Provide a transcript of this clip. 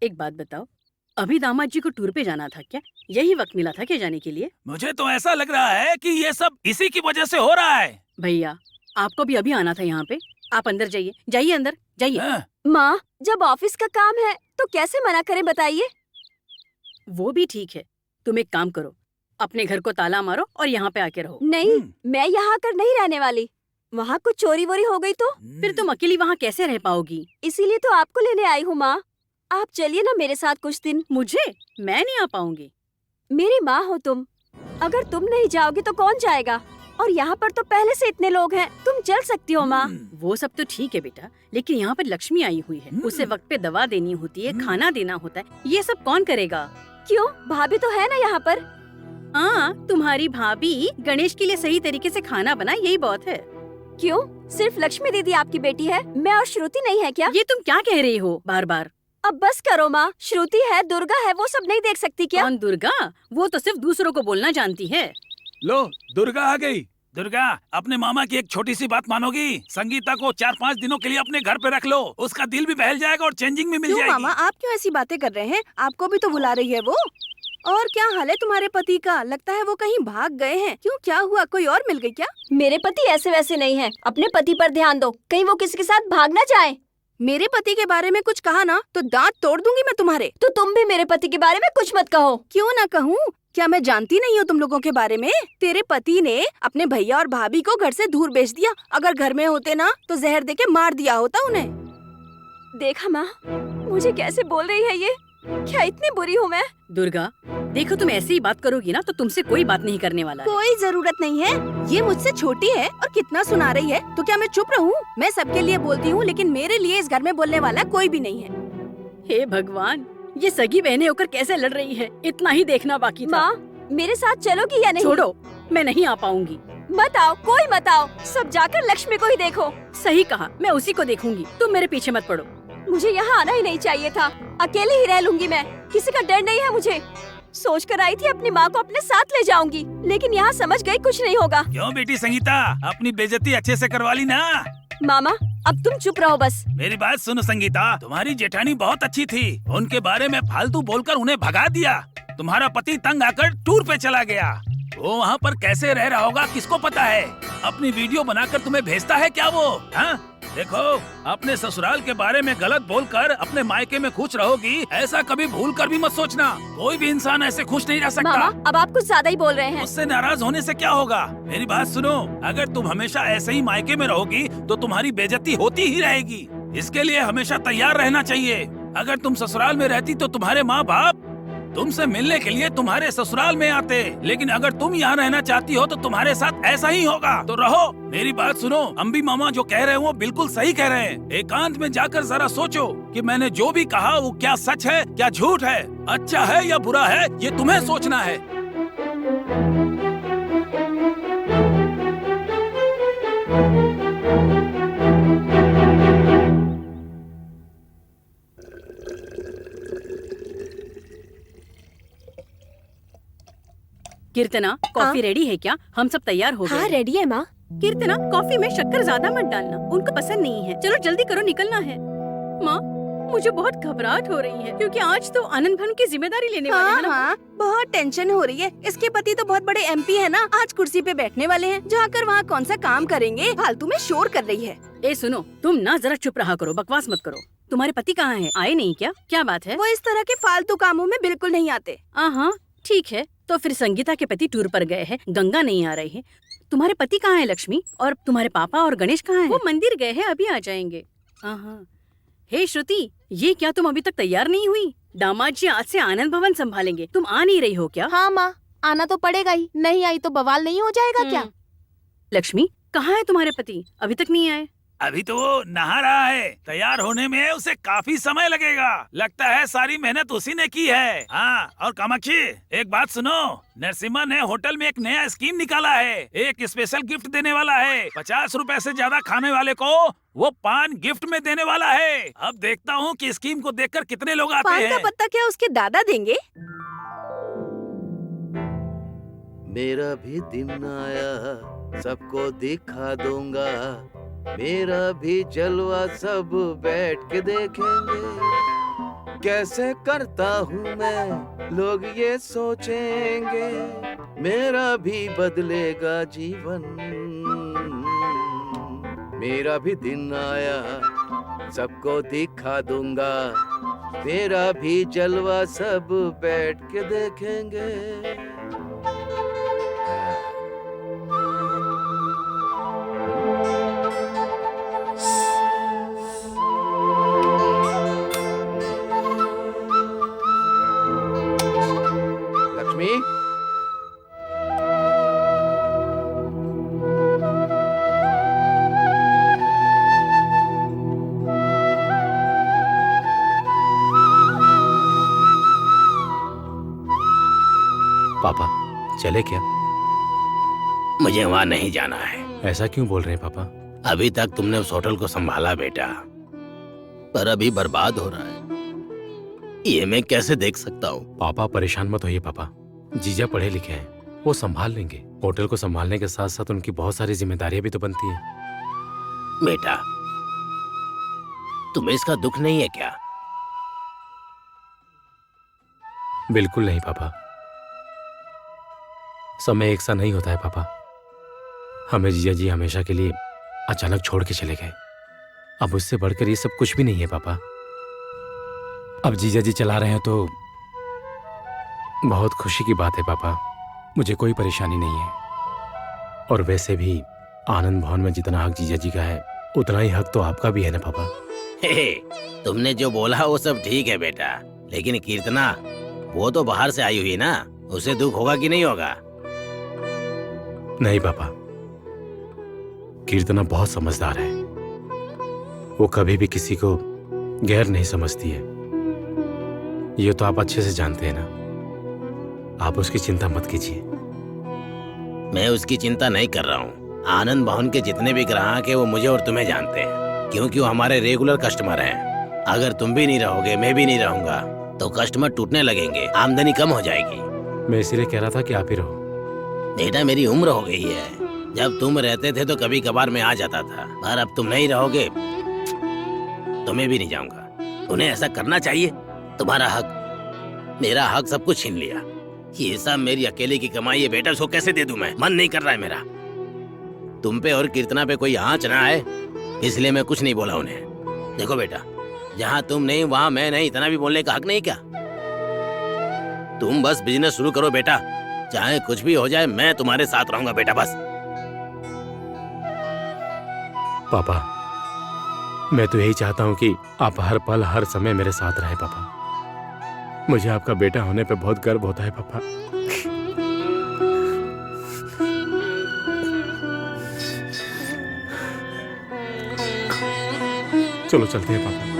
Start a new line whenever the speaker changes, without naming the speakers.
एक बात बताओ, अभी दामाद जी को टूर पे जाना था क्या? यही वक्त मिला था क्या जाने के लिए?
मुझे तो ऐसा लग रहा है कि ये सब इसी की वजह से हो रहा है।
भैया, आपको भी अभी आना था यहाँ पे। आप अंदर जाइए, जाइए अंदर जाइए।
हाँ?
माँ, जब ऑफिस का काम है तो कैसे मना करें बताइए।
वो भी ठीक है, तुम एक काम करो, अपने घर को ताला मारो और यहाँ पे आके रहो।
नहीं, मैं यहाँ आकर नहीं रहने वाली। वहाँ कुछ चोरी वोरी हो गई तो
फिर तुम अकेली वहाँ कैसे रह पाओगी?
इसीलिए तो आपको लेने आई हूँ माँ। आप चलिए ना मेरे साथ कुछ दिन।
मुझे? मैं नहीं आ पाऊंगी।
मेरी माँ हो तुम, अगर तुम नहीं जाओगे तो कौन जाएगा? और यहाँ पर तो पहले से इतने लोग हैं, तुम चल सकती हो माँ।
वो सब तो ठीक है बेटा, लेकिन यहाँ पर लक्ष्मी आई हुई है, उसे वक्त पे दवा देनी होती है, खाना देना होता है, ये सब कौन करेगा?
क्यों, भाभी तो है ना यहाँ पर।
हाँ, तुम्हारी भाभी गणेश के लिए सही तरीके से खाना बनाए, यही बहुत है।
क्यों, सिर्फ लक्ष्मी दीदी आपकी बेटी है, मैं और श्रुति नहीं है क्या?
ये तुम क्या कह रही हो बार बार?
अब बस करो माँ, श्रुति है, दुर्गा है, वो सब नहीं देख सकती क्या?
कौन दुर्गा? वो तो सिर्फ दूसरों को बोलना जानती है।
लो, दुर्गा आ गई। दुर्गा, अपने मामा की एक छोटी सी बात मानोगी? संगीता को 4-5 दिनों के लिए अपने घर पे रख लो, उसका दिल भी बहल जाएगा और चेंजिंग भी मिल
क्यों
जाएगी।
मामा, आप क्यों ऐसी बातें कर रहे हैं? आपको भी तो बुला रही है वो। और क्या हाल है तुम्हारे पति का? लगता है वो कहीं भाग गए हैं। क्यों, क्या हुआ? कोई और मिल गई क्या?
मेरे पति ऐसे वैसे नहीं है, अपने पति पर ध्यान दो, कहीं वो किसी के साथ भाग ना जाए।
मेरे पति के बारे में कुछ कहा ना तो दांत तोड़ दूंगी मैं तुम्हारे।
तो तुम भी मेरे पति के बारे में कुछ मत कहो।
क्यों ना कहूँ? क्या मैं जानती नहीं हूँ तुम लोगों के बारे में? तेरे पति ने अपने भैया और भाभी को घर से दूर भेज दिया। अगर घर में होते ना तो जहर देके मार दिया होता उन्हें।
देखा माँ, मुझे कैसे बोल रही है ये? क्या इतनी बुरी हूँ मैं?
दुर्गा, देखो तुम ऐसे ही बात करोगी ना तो तुमसे कोई बात नहीं करने वाला है।
कोई जरूरत नहीं है, ये मुझसे छोटी है और कितना सुना रही है, तो क्या मैं चुप रहूं? मैं सबके लिए बोलती हूँ, लेकिन मेरे लिए इस घर में बोलने वाला कोई भी नहीं है।
हे भगवान, ये सगी बहनें होकर कैसे लड़ रही है? इतना ही देखना बाकी था।
माँ, मेरे साथ चलोगी या नहीं?
छोड़ो, मैं नहीं आ पाऊंगी।
मत आओ, कोई मत आओ, सब जाकर लक्ष्मी को ही देखो।
सही कहा, मैं उसी को देखूंगी, तुम मेरे पीछे मत पड़ो।
मुझे यहाँ आना ही नहीं चाहिए था, अकेले ही रह लूंगी मैं, किसी का डर नहीं है मुझे। सोच कर आई थी अपनी माँ को अपने साथ ले जाऊंगी, लेकिन यहाँ समझ गई कुछ नहीं होगा।
क्यों बेटी संगीता, अपनी बेइज्जती अच्छे से करवा ली ना?
मामा, अब तुम चुप रहो बस।
मेरी बात सुनो संगीता, तुम्हारी जेठानी बहुत अच्छी थी, उनके बारे में फालतू बोलकर उन्हें भगा दिया। तुम्हारा पति तंग आकर टूर पे चला गया, वो वहाँ पर कैसे रह रहा होगा किसको पता है? अपनी वीडियो बनाकर तुम्हें भेजता है क्या वो? हाँ? देखो, अपने ससुराल के बारे में गलत बोलकर अपने मायके में खुश रहोगी, ऐसा कभी भूल कर भी मत सोचना। कोई भी इंसान ऐसे खुश नहीं रह सकता।
मामा, अब आप कुछ ज्यादा ही बोल रहे हैं।
उससे नाराज होने से क्या होगा? मेरी बात सुनो, अगर तुम हमेशा ऐसे ही मायके में रहोगी तो तुम्हारी बेइज्जती होती ही रहेगी। इसके लिए हमेशा तैयार रहना चाहिए। अगर तुम ससुराल में रहती तो तुम्हारे माँ बाप तुमसे मिलने के लिए तुम्हारे ससुराल में आते, लेकिन अगर तुम यहाँ रहना चाहती हो तो तुम्हारे साथ ऐसा ही होगा। तो रहो। मेरी बात सुनो, अम्बी मामा जो कह रहे हैं वो बिल्कुल सही कह रहे हैं। एकांत में जाकर जरा सोचो कि मैंने जो भी कहा वो क्या सच है, क्या झूठ है, अच्छा है या बुरा है, ये तुम्हें सोचना है।
कीर्तना, कॉफी रेडी है क्या? हम सब तैयार हो गए।
हाँ, रेडी है माँ।
कीर्तना, कॉफी में शक्कर ज्यादा मत डालना, उनको पसंद नहीं है। चलो जल्दी करो, निकलना है। माँ, मुझे बहुत घबराहट हो रही है क्योंकि आज तो आनंद भवन की जिम्मेदारी लेने वाले हैं ना।
हाँ, बहुत टेंशन हो रही है। इसके पति तो बहुत बड़े MP है ना, आज कुर्सी पे बैठने वाले हैं। जाकर वहाँ कौन सा काम करेंगे? फालतू में शोर कर रही है।
ए सुनो, तुम ना जरा चुप रहा करो, बकवास मत करो। तुम्हारे पति कहाँ हैं? आए नहीं क्या? क्या बात है?
वो इस तरह के फालतू कामों में बिल्कुल नहीं आते।
हाँ, ठीक है, तो फिर संगीता के पति टूर पर गए हैं, गंगा नहीं आ रही है। तुम्हारे पति कहाँ है लक्ष्मी? और तुम्हारे पापा और गणेश कहाँ हैं? वो मंदिर गए हैं, अभी आ जाएंगे। हाँ। हे श्रुति, ये क्या तुम अभी तक तैयार नहीं हुई? दामाद जी आज से आनंद भवन संभालेंगे, तुम आ नहीं रही हो क्या?
हाँ माँ, आना तो पड़ेगा ही, नहीं आई तो बवाल नहीं हो जाएगा क्या?
लक्ष्मी, कहाँ है तुम्हारे पति? अभी तक नहीं आए?
अभी तो वो नहा रहा है, तैयार होने में उसे काफी समय लगेगा। लगता है सारी मेहनत उसी ने की है। हाँ, और कामाक्षी, एक बात सुनो, नरसिम्हा ने होटल में एक नया स्कीम निकाला है। एक स्पेशल गिफ्ट देने वाला है। 50 रुपए से ज्यादा खाने वाले को वो पान गिफ्ट में देने वाला है। अब देखता हूँ कि स्कीम को देखकर कितने लोग आते
पान
हैं।
का पत्ता क्या उसके दादा देंगे?
मेरा भी दिन आया, सबको दिखा दूंगा, मेरा भी जलवा सब बैठ के देखेंगे। कैसे करता हूँ मैं, लोग ये सोचेंगे मेरा भी बदलेगा जीवन। मेरा भी दिन आया, सबको दिखा दूंगा, मेरा भी जलवा सब बैठ के देखेंगे। लक्ष्मी,
पापा चले क्या?
मुझे वहाँ नहीं जाना है।
ऐसा क्यों बोल रहे हैं पापा?
अभी तक तुमने उस होटल को संभाला बेटा, पर अभी बर्बाद हो रहा है। ये मैं कैसे देख सकता हूँ?
पापा परेशान मत होइए पापा, जीजा पढ़े लिखे हैं, वो संभाल लेंगे। होटल को संभालने के साथ साथ उनकी बहुत सारी जिम्मेदारियां भी तो बनती हैं।
बेटा, तुम्हें इसका दुख नहीं है क्या?
बिल्कुल नहीं पापा, समय एक सा नहीं होता है पापा। हमें जीजा जी हमेशा के लिए अचानक छोड़ के चले गए। अब उससे बढ़कर ये सब कुछ भी नहीं है पापा। अब जीजा जी चला रहे हैं तो बहुत खुशी की बात है पापा, मुझे कोई परेशानी नहीं है। और वैसे भी आनंद भवन में जितना हक जीजा जी का है उतना ही हक तो आपका भी है ना पापा।
तुमने जो बोला वो सब ठीक है बेटा, लेकिन कीर्तना वो तो बाहर से आई हुई है ना, उसे दुख होगा कि नहीं होगा?
नहीं पापा, कीर्तना बहुत समझदार है, वो कभी भी किसी को गैर नहीं समझती है। ये तो आप अच्छे से जानते हैं ना। आप उसकी चिंता मत कीजिए।
मैं उसकी चिंता नहीं कर रहा हूँ। आनंद भवन के जितने भी ग्राहक हैं वो मुझे और तुम्हें जानते हैं, क्योंकि वो हमारे रेगुलर कस्टमर हैं। अगर तुम भी नहीं रहोगे, मैं भी नहीं रहूंगा, तो कस्टमर टूटने लगेंगे, आमदनी कम हो जाएगी।
मैं इसीलिए कह रहा था कि आप ही रहो।
बेटा, मेरी उम्र हो गई है। जब तुम रहते थे तो कभी कभार मैं आ जाता था, पर अब तुम नहीं रहोगे तो मैं भी नहीं जाऊंगा। उन्हें ऐसा करना चाहिए? तुम्हारा हक, मेरा हक सब कुछ छीन लिया। ये सब मेरी अकेले की कमाई है बेटा, उसको कैसे दे दूं मैं? मन नहीं कर रहा है मेरा। तुम पे और कीर्तना पे कोई आंच ना आए, इसलिए मैं कुछ नहीं बोला उन्हें। देखो बेटा, जहाँ तुम नहीं वहाँ मैं नहीं, इतना भी बोलने का हक नहीं क्या? तुम बस बिजनेस शुरू करो बेटा, चाहे कुछ भी हो जाए मैं तुम्हारे साथ रहूंगा बेटा, बस।
पापा, मैं तो यही चाहता हूँ कि आप हर पल हर समय मेरे साथ रहे पापा। मुझे आपका बेटा होने पे बहुत गर्व होता है पापा। चलो चलते हैं पापा।